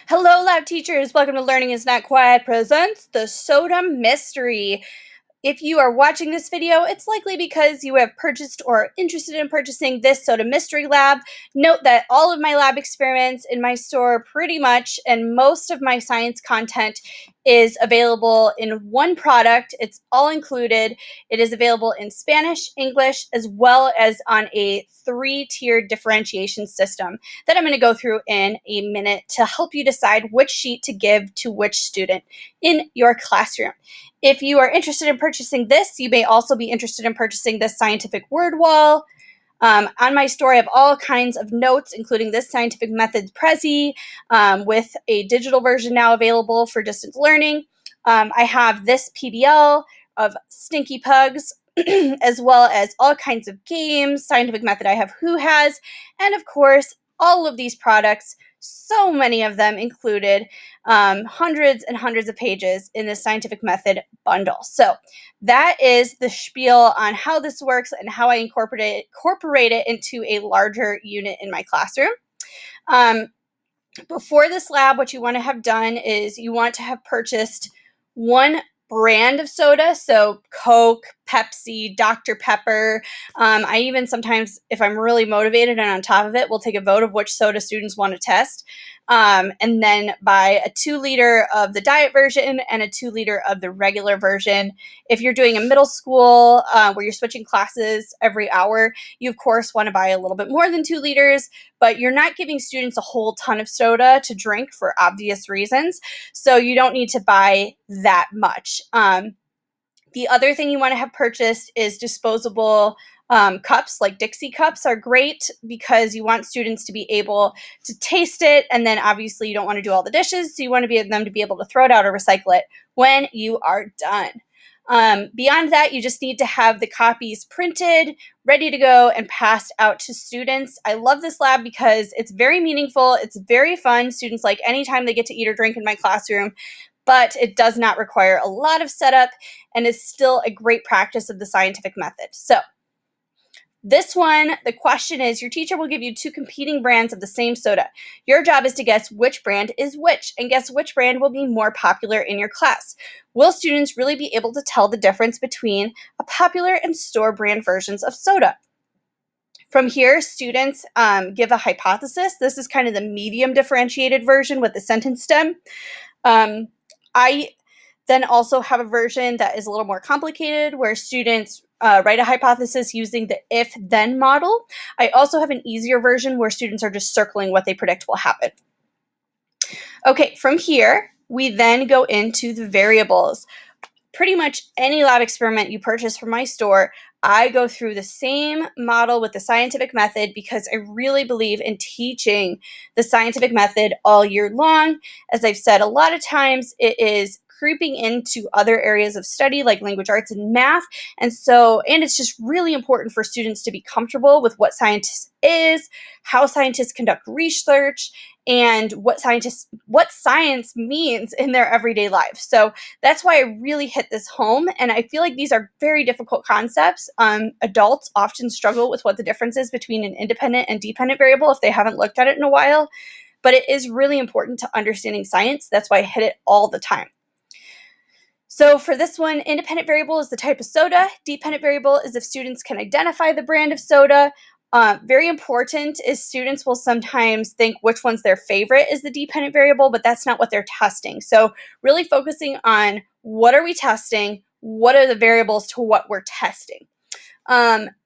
Hello, lab teachers. Welcome to Learning is Not Quiet presents the Soda Mystery. If you are watching this video, it's likely because you have purchased or are interested in purchasing this Soda Mystery Lab. Note that all of my lab experiments in my store pretty much, and most of my science content is available in one product. It's all included. It is available in Spanish, English, as well as on a 3-tiered differentiation system that I'm going to go through in a minute to help you decide which sheet to give to which student in your classroom. If you are interested in purchasing this, you may also be interested in purchasing this scientific word wall. On my store, I have all kinds of notes, including this scientific methods Prezi, with a digital version now available for distance learning. I have this PBL of Stinky Pugs, as well as all kinds of games, scientific method I have Who Has, and of course, all of these products, so many of them included, hundreds and hundreds of pages in the scientific method bundle. So that is the spiel on how this works and how I incorporate it into a larger unit in my classroom. Before this lab, what you want to have done is you want to have purchased one brand of soda, so Coke, Pepsi, Dr. Pepper. I even sometimes, if I'm really motivated and on top of it, will take a vote of which soda students want to test. And then buy a 2-liter of the diet version and a 2-liter of the regular version. If you're doing a middle school where you're switching classes every hour, you of course want to buy a little bit more than 2 liters, but you're not giving students a whole ton of soda to drink for obvious reasons. So you don't need to buy that much. The other thing you want to have purchased is disposable cups, like Dixie cups are great because you want students to be able to taste it, and then obviously you don't want to do all the dishes, so you want them to be able to throw it out or recycle it when you are done. Beyond that, you just need to have the copies printed, ready to go, and passed out to students. I love this lab because it's very meaningful, it's very fun. Students like anytime they get to eat or drink in my classroom, but it does not require a lot of setup and is still a great practice of the scientific method. So this one, the question is, your teacher will give you 2 competing brands of the same soda. Your job is to guess which brand is which, and guess which brand will be more popular in your class. Will students really be able to tell the difference between a popular and store brand versions of soda? From here, students give a hypothesis. This is kind of the medium differentiated version with the sentence stem. I then also have a version that is a little more complicated where students write a hypothesis using the if-then model. I also have an easier version where students are just circling what they predict will happen. Okay, from here, we then go into the variables. Pretty much any lab experiment you purchase from my store, I go through the same model with the scientific method because I really believe in teaching the scientific method all year long. As I've said, a lot of times it is creeping into other areas of study like language arts and math. And it's just really important for students to be comfortable with what science is, how scientists conduct research, and what science means in their everyday life. So that's why I really hit this home. And I feel like these are very difficult concepts. Adults often struggle with what the difference is between an independent and dependent variable if they haven't looked at it in a while. But it is really important to understanding science. That's why I hit it all the time. So for this one, independent variable is the type of soda. Dependent variable is if students can identify the brand of soda. Very important is students will sometimes think which one's their favorite is the dependent variable, but that's not what they're testing. So really focusing on what are we testing, what are the variables to what we're testing.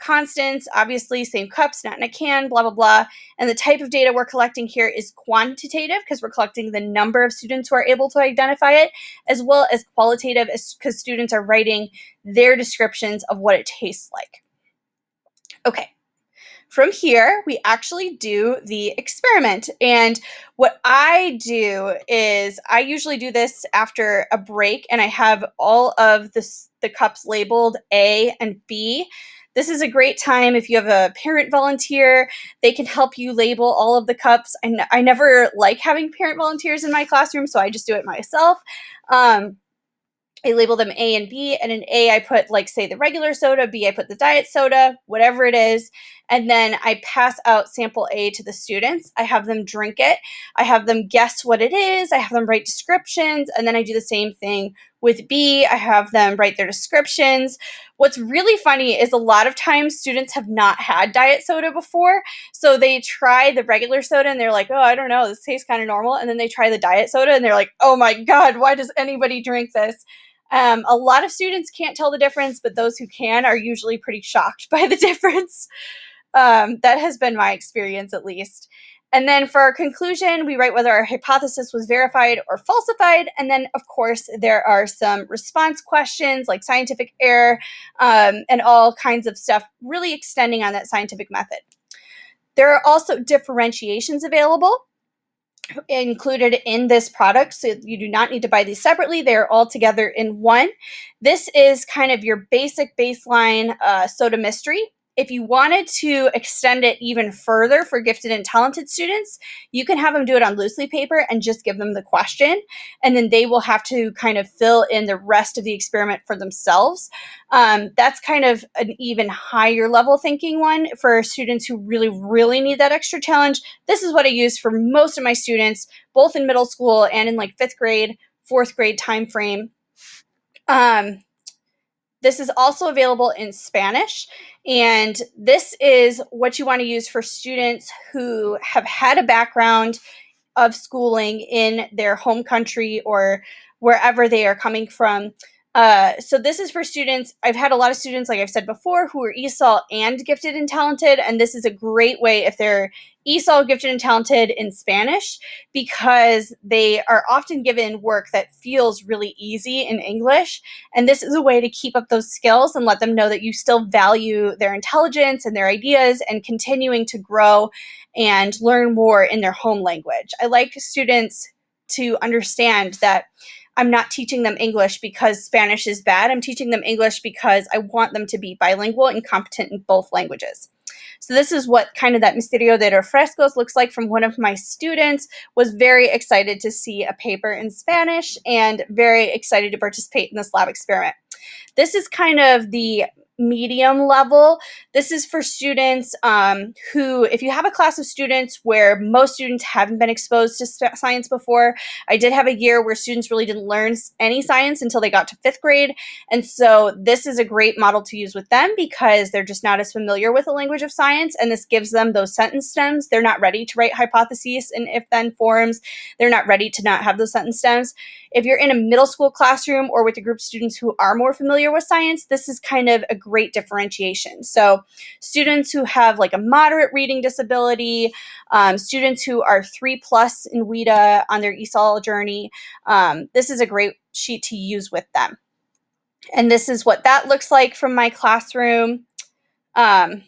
Constants, obviously, same cups, not in a can, blah, blah, blah. And the type of data we're collecting here is quantitative because we're collecting the number of students who are able to identify it, as well as qualitative because students are writing their descriptions of what it tastes like. Okay. From here, we actually do the experiment. And what I do is I usually do this after a break, and I have all of the cups labeled A and B. This is a great time if you have a parent volunteer. They can help you label all of the cups. I never like having parent volunteers in my classroom, so I just do it myself. I label them A and B, and in A, I put, like, say, the regular soda, B, I put the diet soda, whatever it is, and then I pass out sample A to the students. I have them drink it. I have them guess what it is. I have them write descriptions, and then I do the same thing with B. I have them write their descriptions. What's really funny is a lot of times students have not had diet soda before, so they try the regular soda and they're like, oh, I don't know, this tastes kind of normal, and then they try the diet soda and they're like, oh my God, why does anybody drink this? A lot of students can't tell the difference, but those who can are usually pretty shocked by the difference. That has been my experience, at least. And then for our conclusion, we write whether our hypothesis was verified or falsified. And then, of course, there are some response questions like scientific error, and all kinds of stuff, really extending on that scientific method. There are also differentiations available included in this product, so you do not need to buy these separately. They're all together in one. This is kind of your basic baseline soda mystery. If you wanted to extend it even further for gifted and talented students, you can have them do it on loose leaf paper and just give them the question, and then they will have to kind of fill in the rest of the experiment for themselves. That's kind of an even higher level thinking one for students who really, really need that extra challenge. This is what I use for most of my students, both in middle school and in like 5th grade, 4th grade time frame. This is also available in Spanish, and this is what you want to use for students who have had a background of schooling in their home country or wherever they are coming from. So this is for students. I've had a lot of students, like I've said before, who are ESOL and gifted and talented, and this is a great way if they're ESOL, gifted and talented in Spanish, because they are often given work that feels really easy in English, and this is a way to keep up those skills and let them know that you still value their intelligence and their ideas and continuing to grow and learn more in their home language. I like students to understand that I'm not teaching them English because Spanish is bad. I'm teaching them English because I want them to be bilingual and competent in both languages. So this is what kind of that Misterio de Refrescos looks like from one of my students. Was very excited to see a paper in Spanish and very excited to participate in this lab experiment. This is kind of the medium level. This is for students who, if you have a class of students where most students haven't been exposed to science before, I did have a year where students really didn't learn any science until they got to 5th grade. And so this is a great model to use with them because they're just not as familiar with the language of science. And this gives them those sentence stems. They're not ready to write hypotheses in if-then forms. They're not ready to not have those sentence stems. If you're in a middle school classroom or with a group of students who are more familiar with science, this is kind of a great differentiation. So students who have like a moderate reading disability, students who are 3+ in WIDA on their ESOL journey, this is a great sheet to use with them. And this is what that looks like from my classroom. Then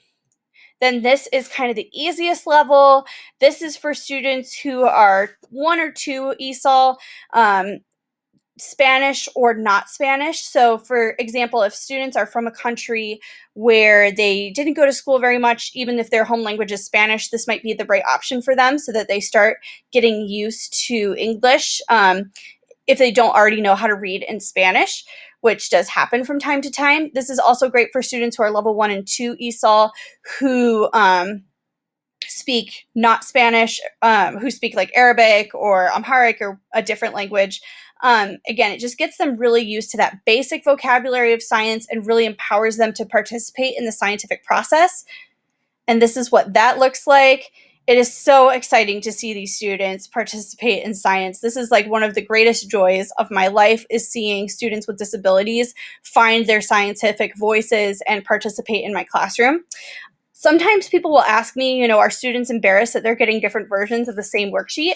this is kind of the easiest level. This is for students who are 1 or 2 ESOL, Spanish or not Spanish. So for example, if students are from a country where they didn't go to school very much, even if their home language is Spanish, this might be the right option for them so that they start getting used to English if they don't already know how to read in Spanish, which does happen from time to time. This is also great for students who are level 1 and 2 ESOL who speak not Spanish, who speak like Arabic or Amharic or a different language. Again, it just gets them really used to that basic vocabulary of science and really empowers them to participate in the scientific process. And this is what that looks like. It is so exciting to see these students participate in science. This is like one of the greatest joys of my life, is seeing students with disabilities find their scientific voices and participate in my classroom. Sometimes people will ask me, are students embarrassed that they're getting different versions of the same worksheet?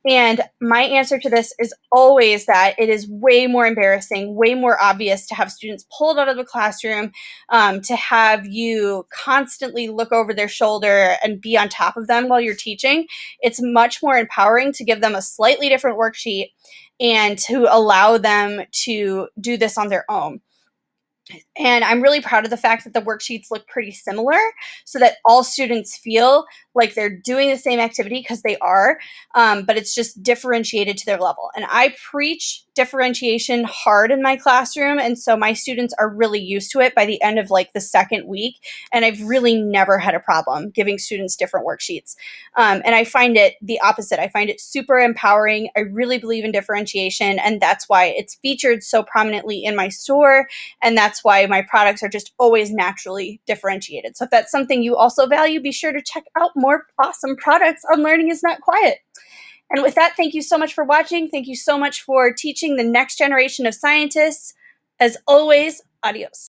And my answer to this is always that it is way more embarrassing, way more obvious to have students pulled out of the classroom, to have you constantly look over their shoulder and be on top of them while you're teaching. It's much more empowering to give them a slightly different worksheet and to allow them to do this on their own. And I'm really proud of the fact that the worksheets look pretty similar so that all students feel like they're doing the same activity, because they are, but it's just differentiated to their level. And I preach differentiation hard in my classroom. And so my students are really used to it by the end of like the second week. And I've really never had a problem giving students different worksheets. And I find it the opposite. I find it super empowering. I really believe in differentiation. And that's why it's featured so prominently in my store. And that's why my products are just always naturally differentiated. So if that's something you also value, be sure to check out more awesome products on Learning is Not Quiet. And with that, thank you so much for watching. Thank you so much for teaching the next generation of scientists. As always, adios.